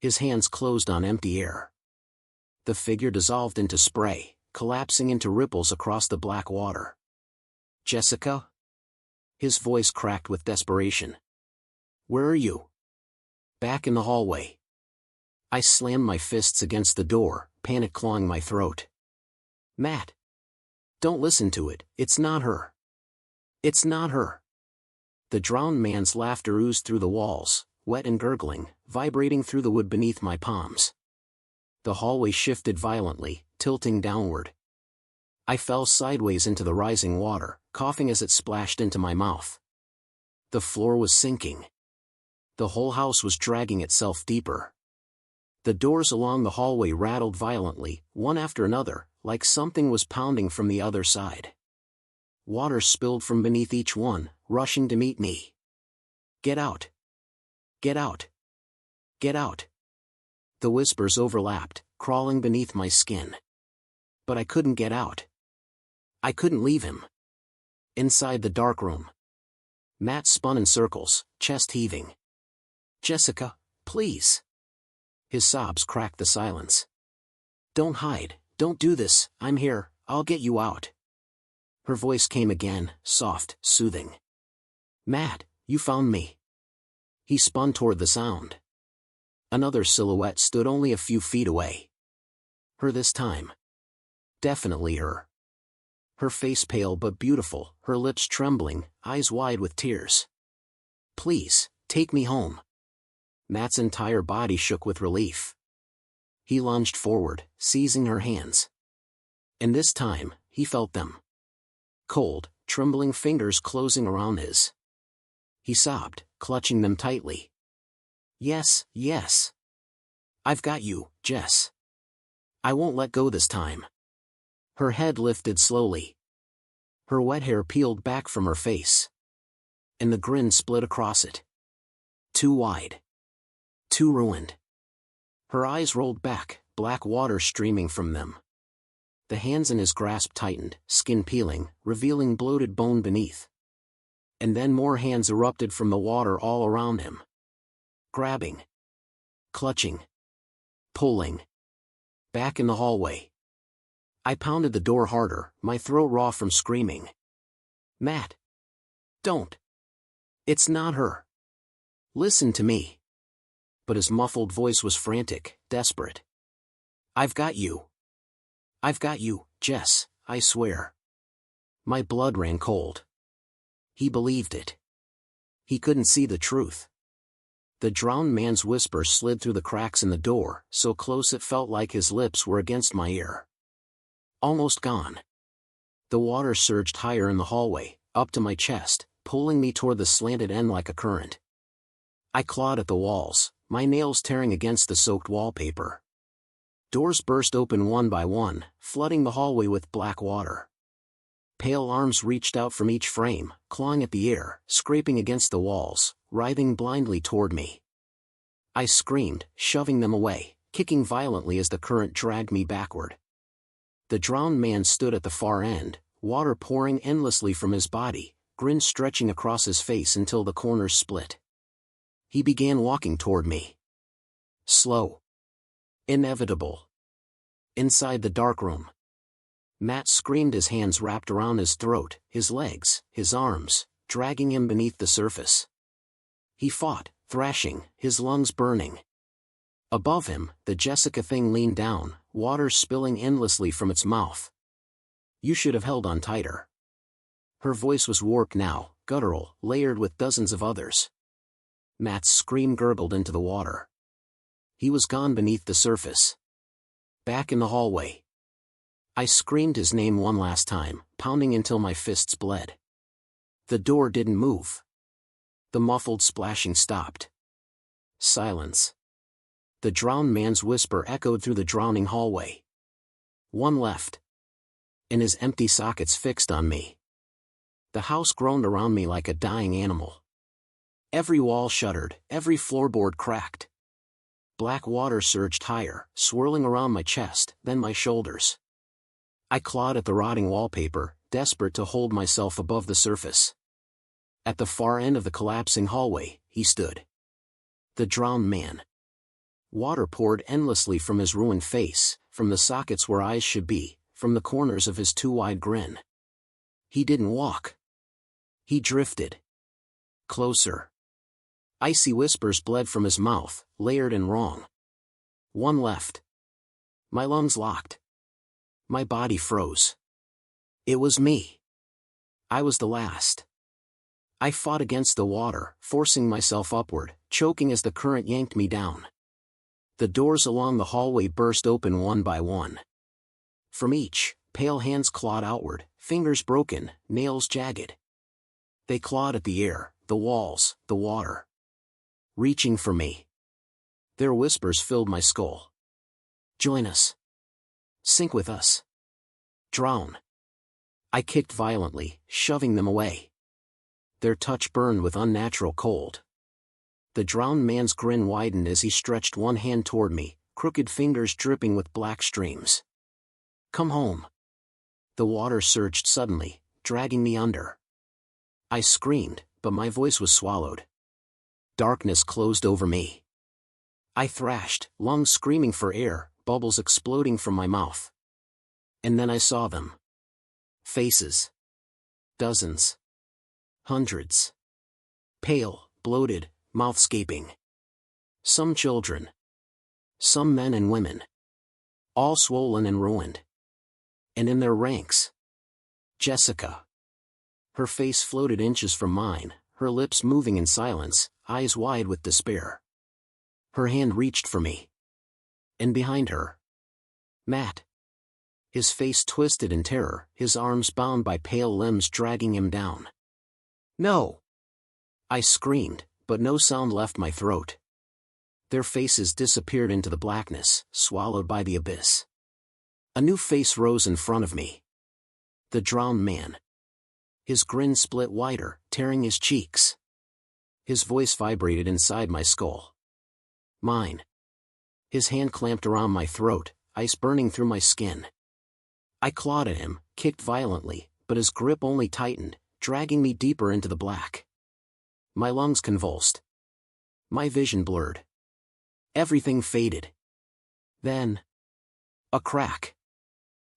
His hands closed on empty air. The figure dissolved into spray, collapsing into ripples across the black water. Jessica? His voice cracked with desperation. Where are you? Back in the hallway. I slammed my fists against the door, panic clawing my throat. Matt! Don't listen to it, it's not her. It's not her. The drowned man's laughter oozed through the walls, wet and gurgling, vibrating through the wood beneath my palms. The hallway shifted violently, tilting downward. I fell sideways into the rising water, coughing as it splashed into my mouth. The floor was sinking. The whole house was dragging itself deeper. The doors along the hallway rattled violently, one after another, like something was pounding from the other side. Water spilled from beneath each one, rushing to meet me. Get out! Get out! Get out! The whispers overlapped, crawling beneath my skin. But I couldn't get out. I couldn't leave him. Inside the darkroom, Matt spun in circles, chest heaving. Jessica, please. His sobs cracked the silence. Don't hide, don't do this, I'm here, I'll get you out. Her voice came again, soft, soothing. Matt, you found me. He spun toward the sound. Another silhouette stood only a few feet away. Her this time. Definitely her. Her face pale but beautiful, her lips trembling, eyes wide with tears. Please, take me home. Matt's entire body shook with relief. He lunged forward, seizing her hands. And this time, he felt them. Cold, trembling fingers closing around his. He sobbed, clutching them tightly. Yes, yes. I've got you, Jess. I won't let go this time. Her head lifted slowly. Her wet hair peeled back from her face. And the grin split across it. Too wide. Too ruined. Her eyes rolled back, black water streaming from them. The hands in his grasp tightened, skin peeling, revealing bloated bone beneath. And then more hands erupted from the water all around him. Grabbing. Clutching. Pulling. Back in the hallway. I pounded the door harder, my throat raw from screaming. Matt. Don't. It's not her. Listen to me. But his muffled voice was frantic, desperate. I've got you. I've got you, Jess, I swear. My blood ran cold. He believed it. He couldn't see the truth. The drowned man's whisper slid through the cracks in the door, so close it felt like his lips were against my ear. Almost gone. The water surged higher in the hallway, up to my chest, pulling me toward the slanted end like a current. I clawed at the walls, my nails tearing against the soaked wallpaper. Doors burst open one by one, flooding the hallway with black water. Pale arms reached out from each frame, clawing at the air, scraping against the walls, writhing blindly toward me. I screamed, shoving them away, kicking violently as the current dragged me backward. The drowned man stood at the far end, water pouring endlessly from his body, grin stretching across his face until the corners split. He began walking toward me. Slow. Inevitable. Inside the dark room. Matt screamed, his hands wrapped around his throat, his legs, his arms, dragging him beneath the surface. He fought, thrashing, his lungs burning. Above him, the Jessica thing leaned down, water spilling endlessly from its mouth. You should have held on tighter. Her voice was warped now, guttural, layered with dozens of others. Matt's scream gurgled into the water. He was gone beneath the surface. Back in the hallway. I screamed his name one last time, pounding until my fists bled. The door didn't move. The muffled splashing stopped. Silence. The drowned man's whisper echoed through the drowning hallway. One left. And his empty sockets fixed on me. The house groaned around me like a dying animal. Every wall shuddered, every floorboard cracked. Black water surged higher, swirling around my chest, then my shoulders. I clawed at the rotting wallpaper, desperate to hold myself above the surface. At the far end of the collapsing hallway, he stood. The drowned man. Water poured endlessly from his ruined face, from the sockets where eyes should be, from the corners of his too wide grin. He didn't walk. He drifted. Closer. Icy whispers bled from his mouth, layered and wrong. One left. My lungs locked. My body froze. It was me. I was the last. I fought against the water, forcing myself upward, choking as the current yanked me down. The doors along the hallway burst open one by one. From each, pale hands clawed outward, fingers broken, nails jagged. They clawed at the air, the walls, the water. Reaching for me. Their whispers filled my skull. Join us. Sink with us. Drown. I kicked violently, shoving them away. Their touch burned with unnatural cold. The drowned man's grin widened as he stretched one hand toward me, crooked fingers dripping with black streams. Come home. The water surged suddenly, dragging me under. I screamed, but my voice was swallowed. Darkness closed over me. I thrashed, lungs screaming for air, bubbles exploding from my mouth. And then I saw them. Faces. Dozens. Hundreds. Pale, bloated, mouths gaping. Some children. Some men and women. All swollen and ruined. And in their ranks, Jessica. Her face floated inches from mine, her lips moving in silence, eyes wide with despair. Her hand reached for me. And behind her, Matt. His face twisted in terror, his arms bound by pale limbs dragging him down. No! I screamed, but no sound left my throat. Their faces disappeared into the blackness, swallowed by the abyss. A new face rose in front of me. The drowned man. His grin split wider, tearing his cheeks. His voice vibrated inside my skull. Mine. His hand clamped around my throat, ice burning through my skin. I clawed at him, kicked violently, but his grip only tightened, dragging me deeper into the black. My lungs convulsed. My vision blurred. Everything faded. Then, a crack.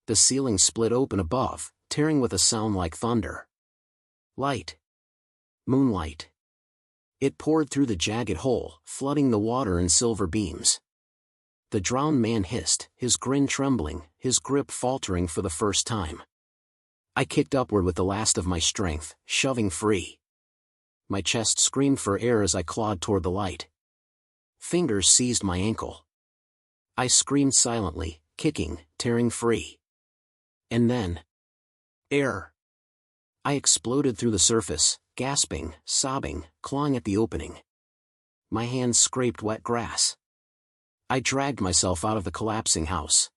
The ceiling split open above, tearing with a sound like thunder. Light. Moonlight. It poured through the jagged hole, flooding the water in silver beams. The drowned man hissed, his grin trembling, his grip faltering for the first time. I kicked upward with the last of my strength, shoving free. My chest screamed for air as I clawed toward the light. Fingers seized my ankle. I screamed silently, kicking, tearing free. And then, air. I exploded through the surface, gasping, sobbing, clawing at the opening. My hands scraped wet grass. I dragged myself out of the collapsing house.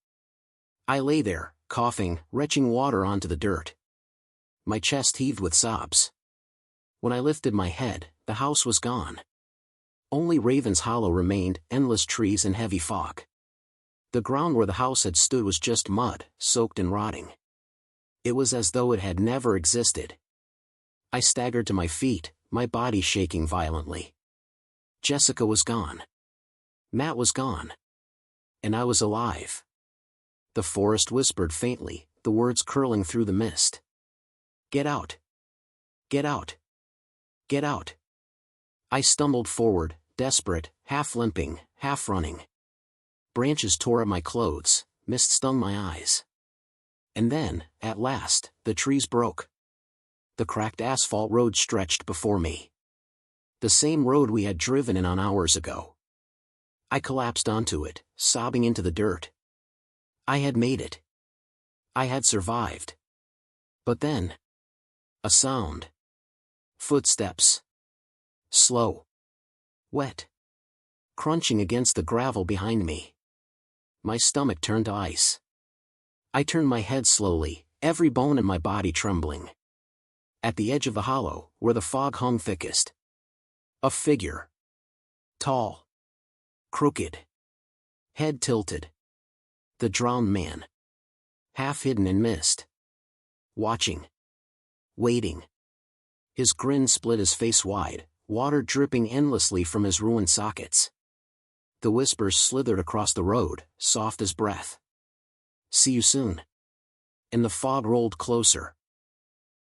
I lay there, coughing, retching water onto the dirt. My chest heaved with sobs. When I lifted my head, the house was gone. Only Raven's Hollow remained, endless trees and heavy fog. The ground where the house had stood was just mud, soaked and rotting. It was as though it had never existed. I staggered to my feet, my body shaking violently. Jessica was gone. Matt was gone. And I was alive. The forest whispered faintly, the words curling through the mist. Get out. Get out. Get out. I stumbled forward, desperate, half limping, half running. Branches tore at my clothes, mist stung my eyes. And then, at last, the trees broke. The cracked asphalt road stretched before me. The same road we had driven in on hours ago. I collapsed onto it, sobbing into the dirt. I had made it. I had survived. But then, a sound. Footsteps. Slow. Wet. Crunching against the gravel behind me. My stomach turned to ice. I turned my head slowly, every bone in my body trembling. At the edge of the hollow, where the fog hung thickest. A figure. Tall. Crooked. Head tilted. The drowned man. Half hidden in mist. Watching. Waiting. His grin split his face wide, water dripping endlessly from his ruined sockets. The whispers slithered across the road, soft as breath. See you soon. And the fog rolled closer.